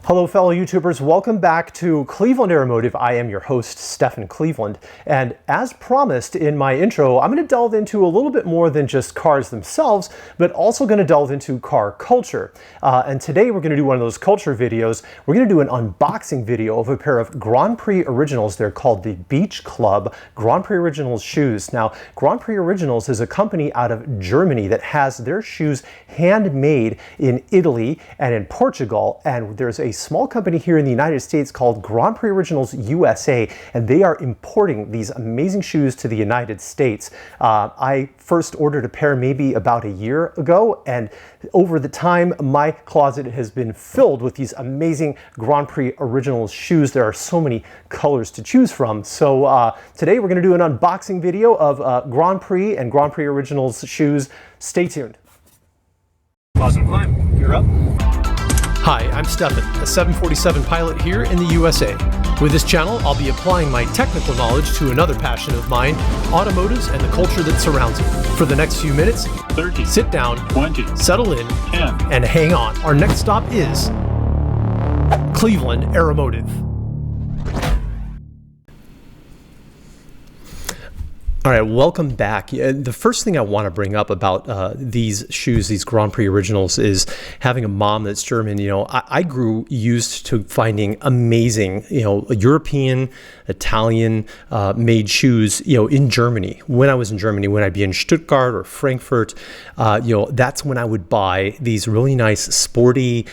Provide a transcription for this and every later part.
Hello fellow YouTubers, welcome back to Cleveland Aeromotive. I am your host, Stephen Cleveland, and as promised in my intro, I'm going to delve into a little bit more than just cars themselves, but also going to delve into car culture. And today we're going to do one of those culture videos. We're going to do an unboxing video of a pair of GrandPrix Originals. They're called the Beach Club GrandPrix Originals shoes. Now, GrandPrix Originals is a company out of Germany that has their shoes handmade in Italy and in Portugal, and there's a small company here in the United States called GrandPrix Originals USA, and they are importing these amazing shoes to the United States. I first ordered a pair maybe about a year ago, and over the time my closet has been filled with these amazing GrandPrix Originals shoes. There are so many colors to choose from. So today we're going to do an unboxing video of GrandPrix and GrandPrix Originals shoes. Stay tuned. Pause and climb. You're up. Hi, I'm Stephen, a 747 pilot here in the USA. With this channel, I'll be applying my technical knowledge to another passion of mine, automotives and the culture that surrounds it. For the next few minutes, 30, sit down, 20, settle in, 10, and hang on. Our next stop is Cleveland Aeromotive. All right, welcome back. The first thing I want to bring up about these shoes, these GrandPrix Originals, is having a mom that's German. You know, I grew used to finding amazing, European, Italian made shoes, in Germany. When I was in Germany, when I'd be in Stuttgart or Frankfurt, that's when I would buy these really nice sporty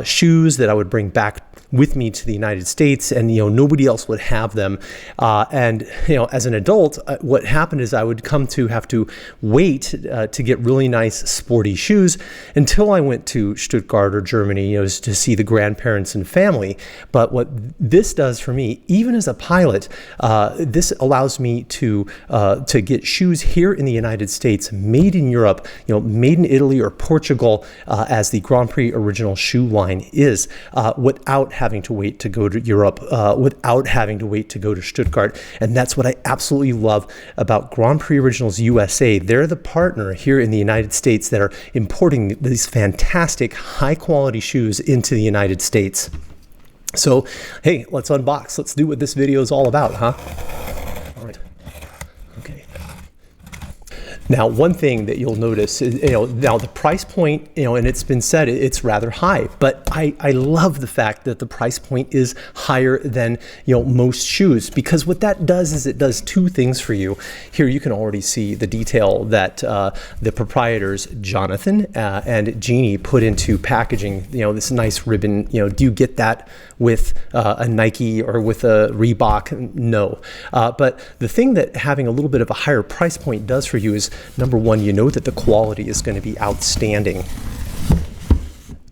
shoes that I would bring back with me to the United States, and nobody else would have them. And as an adult, what happened is I would come to have to wait to get really nice sporty shoes until I went to Stuttgart or Germany, to see the grandparents and family. But what this does for me, even as a pilot, this allows me to get shoes here in the United States, made in Europe, made in Italy or Portugal, as the GrandPrix Original shoe line is, without having to wait to go to Europe, without having to wait to go to Stuttgart. And that's what I absolutely love about GrandPrix Originals USA. They're the partner here in the United States that are importing these fantastic high quality shoes into the United States. So, hey, let's unbox. Let's do what this video is all about, huh? All right. Okay. Now, one thing that you'll notice is, now the price point, and it's been said, it's rather high, but I love the fact that the price point is higher than, most shoes, because what that does is it does two things for you. Here you can already see the detail that the proprietors, Jonathan and Jeannie, put into packaging, this nice ribbon. Do you get that with a Nike or with a Reebok? No. But the thing that having a little bit of a higher price point does for you is, number one, you know that the quality is going to be outstanding.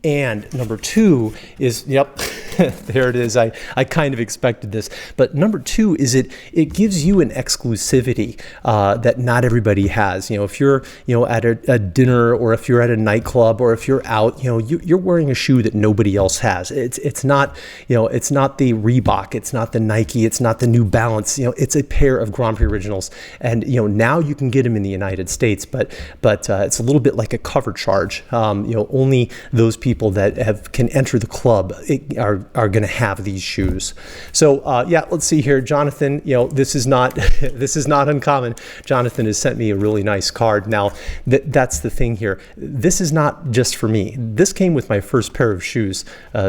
And number two is, yep, there it is. I kind of expected this. But number two is it gives you an exclusivity that not everybody has. If you're at a dinner, or if you're at a nightclub, or if you're out, you're wearing a shoe that nobody else has. It's not it's not the Reebok, it's not the Nike, it's not the New Balance. It's a pair of GrandPrix Originals, and now you can get them in the United States, but it's a little bit like a cover charge. Only those people that can enter the club are going to have these shoes. So yeah, let's see here, Jonathan. This is not this is not uncommon. Jonathan has sent me a really nice card. Now that's the thing here. This is not just for me. This came with my first pair of shoes.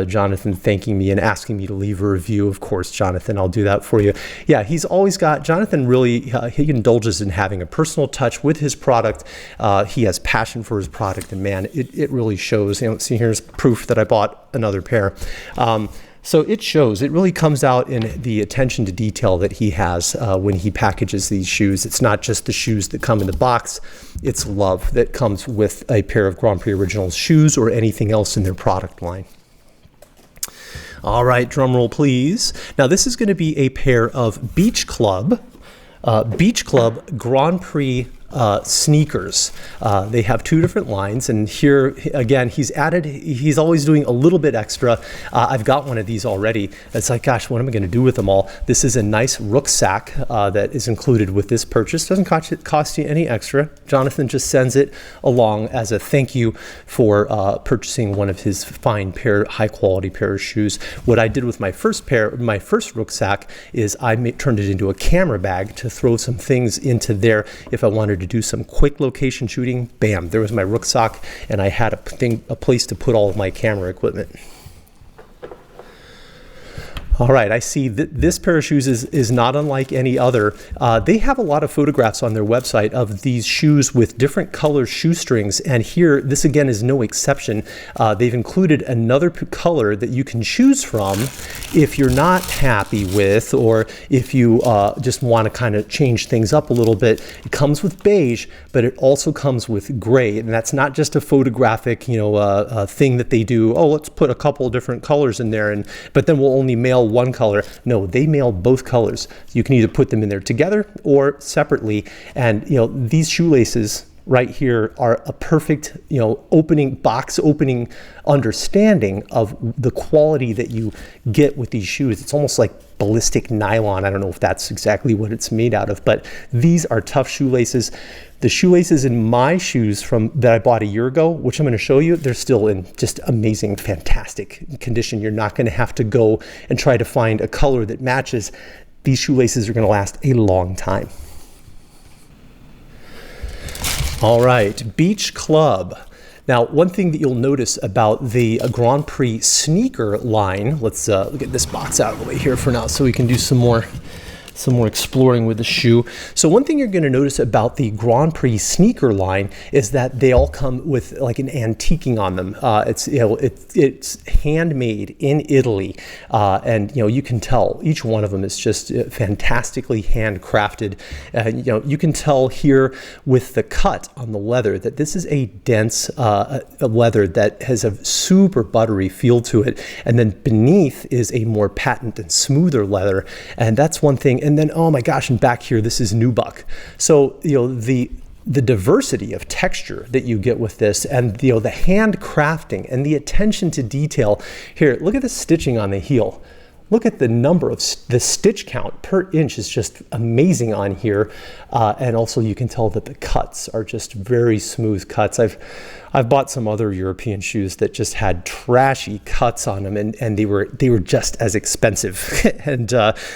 Jonathan thanking me and asking me to leave a review. Of course, Jonathan, I'll do that for you. Yeah, he's always got. Jonathan really he indulges in having a personal touch with his product. He has passion for his product, and man, it really shows. See, here's proof that I bought another pair. So it shows. It really comes out in the attention to detail that he has when he packages these shoes. It's not just the shoes that come in the box. It's love that comes with a pair of GrandPrix Originals shoes or anything else in their product line. All right, drum roll, please. Now, this is going to be a pair of Beach Club GrandPrix sneakers. They have two different lines, and here again he's always doing a little bit extra. I've got one of these already. It's like, gosh, what am I going to do with them all? This is a nice rucksack that is included with this purchase. Doesn't cost you any extra. Jonathan just sends it along as a thank you for purchasing one of his fine high quality pair of shoes. What I did with my first rucksack is I turned it into a camera bag to throw some things into there if I wanted to do some quick location shooting. Bam, there was my rucksack, and I had a place to put all of my camera equipment. All right, I see that this pair of shoes is not unlike any other. They have a lot of photographs on their website of these shoes with different color shoestrings, and here, this again is no exception. They've included another color that you can choose from if you're not happy with, or if you just want to kind of change things up a little bit. It comes with beige, but it also comes with gray, and that's not just a photographic, thing that they do. Oh, let's put a couple different colors in there, but then we'll only mail one color. No, they mail both colors. You can either put them in there together or separately. And these shoelaces right here are a perfect box opening understanding of the quality that you get with these shoes. It's almost like ballistic nylon. I don't know if that's exactly what it's made out of, but these are tough shoelaces. The shoelaces in my shoes that I bought a year ago, which I'm going to show you, they're still in just amazing, fantastic condition. You're not going to have to go and try to find a color that matches. These shoelaces are going to last a long time. All right, Beach Club. Now, one thing that you'll notice about the GrandPrix sneaker line, let's get this box out of the way here for now so we can do some more exploring with the shoe. So one thing you're going to notice about the GrandPrix sneaker line is that they all come with like an antiquing on them. It's handmade in Italy, and you can tell each one of them is just fantastically handcrafted. You can tell here with the cut on the leather that this is a dense leather that has a super buttery feel to it, and then beneath is a more patent and smoother leather, and that's one thing. And then, oh my gosh, and back here, this is nubuck. So, the diversity of texture that you get with this, and the handcrafting and the attention to detail. Here, look at the stitching on the heel. Look at the number of the stitch count per inch is just amazing on here. And also you can tell that the cuts are just very smooth cuts. I've bought some other European shoes that just had trashy cuts on them, and they were just as expensive. And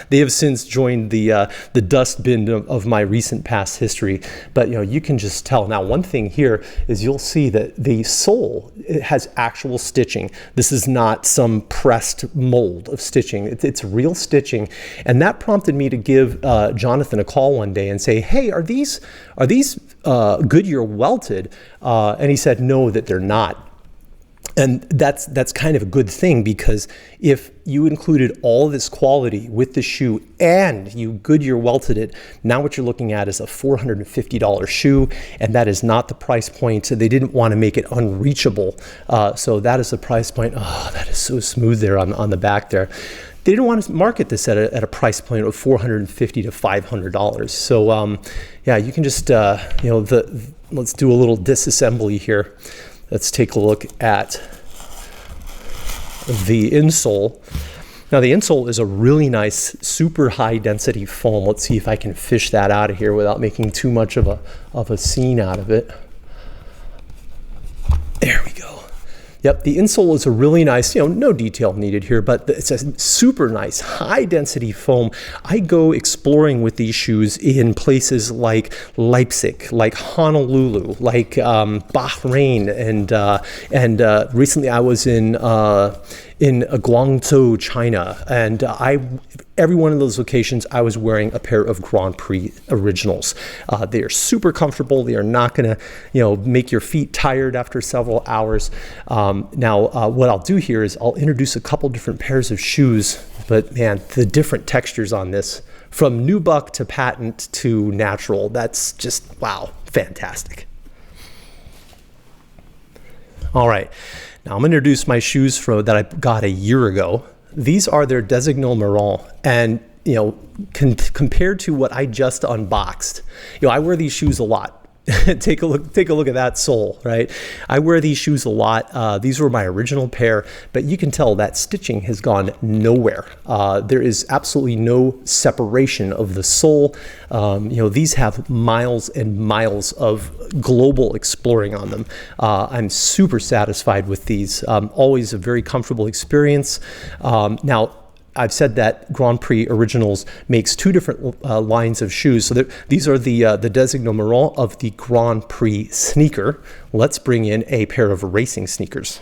they have since joined the dustbin of my recent past history. But you can just tell. Now, one thing here is you'll see that the sole, it has actual stitching. This is not some pressed mold of stitching. It's real stitching, and that prompted me to give Jonathan a call one day and say, "Hey, are these Goodyear welted?" And he said, "No, that they're not." And that's kind of a good thing, because if you included all this quality with the shoe and you Goodyear welted it, now what you're looking at is a $450 shoe, and that is not the price point. So they didn't want to make it unreachable. So that is the price point. Oh, that is so smooth there on the back there. They didn't want to market this at a price point of $450 to $500. So yeah, you can just let's do a little disassembly here. Let's take a look at the insole. Now, the insole is a really nice, super high density foam. Let's see if I can fish that out of here without making too much of a scene out of it. There we go. Yep, the insole is a really nice, no detail needed here, but it's a super nice, high density foam. I go exploring with these shoes in places like Leipzig, like Honolulu, like Bahrain, and recently I was in Guangzhou, China, and every one of those locations I was wearing a pair of GrandPrix originals. They are super comfortable. They are not going to make your feet tired after several hours. Now what I'll do here is I'll introduce a couple different pairs of shoes, but man, the different textures on this, from nubuck to patent to natural, that's just, wow, fantastic. All right, now I'm going to introduce my shoes that I got a year ago. These are their Designol Marron, and compared to what I just unboxed, I wear these shoes a lot. Take a look at that sole, right? I wear these shoes a lot. These were my original pair, but you can tell that stitching has gone nowhere. There is absolutely no separation of the sole. These have miles and miles of global exploring on them. I'm super satisfied with these. Always a very comfortable experience. Now, I've said that GrandPrix Originals makes two different lines of shoes. So these are the désignoments of the GrandPrix sneaker. Let's bring in a pair of racing sneakers.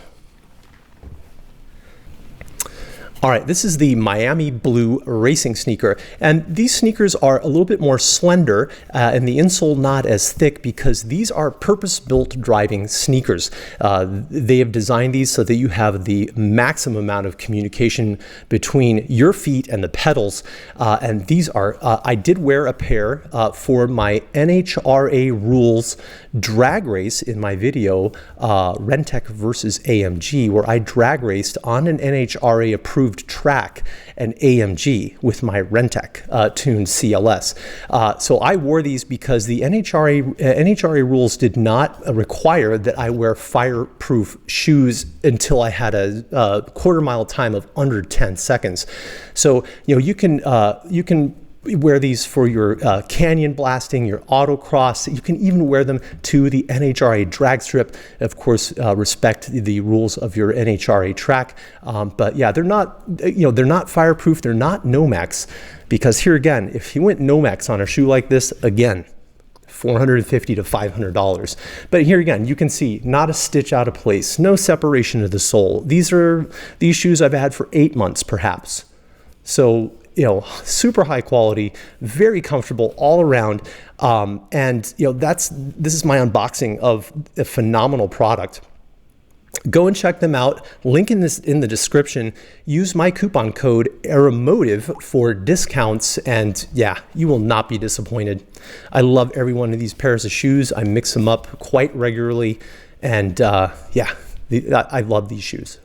All right, this is the Miami Blue racing sneaker, and these sneakers are a little bit more slender and the insole not as thick because these are purpose-built driving sneakers. They have designed these so that you have the maximum amount of communication between your feet and the pedals, and these are, I did wear a pair for my NHRA rules drag race in my video, Rentec versus AMG, where I drag raced on an NHRA approved track an AMG with my Rentec tuned CLS. So I wore these because the NHRA rules did not require that I wear fireproof shoes until I had a quarter mile time of under 10 seconds. So you can wear these for your canyon blasting, your autocross. You can even wear them to the NHRA drag strip. Of course, respect the rules of your NHRA track. But yeah, they're not fireproof. They're not Nomex, because here again, if you went Nomex on a shoe like this, again, $450 to $500. But here again, you can see not a stitch out of place, no separation of the sole. These shoes I've had for 8 months, perhaps. So, super high quality, very comfortable all around. And this is my unboxing of a phenomenal product. Go and check them out. Link in the description. Use my coupon code AEROMOTIVE for discounts, and yeah, you will not be disappointed. I love every one of these pairs of shoes. I mix them up quite regularly, and I love these shoes.